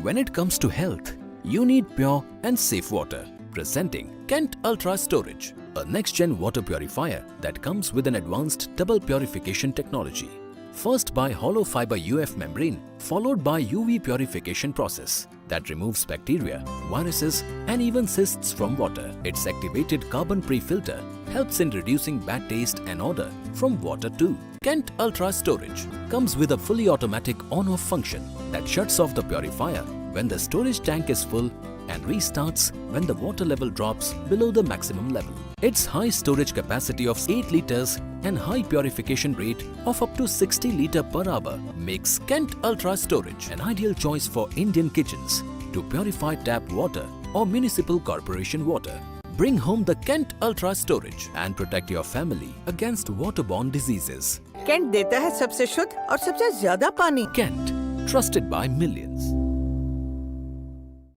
When it comes to health, you need pure and safe water. Presenting Kent Ultra Storage, a next-gen water purifier that comes with an advanced double purification technology. First by hollow fiber UF membrane, followed by UV purification process that removes bacteria, viruses and even cysts from water. Its activated carbon pre-filter helps in reducing bad taste and odor from water too. Kent Ultra Storage comes with a fully automatic on-off function that shuts off the purifier when the storage tank is full and restarts when the water level drops below the maximum level. Its high storage capacity of 8 liters and high purification rate of up to 60 liters per hour makes Kent Ultra Storage an ideal choice for Indian kitchens to purify tap water or municipal corporation water. Bring home the Kent Ultra Storage and protect your family against waterborne diseases. कैंट देता है सबसे शुद्ध और सबसे ज्यादा पानी। Kent, trusted by millions.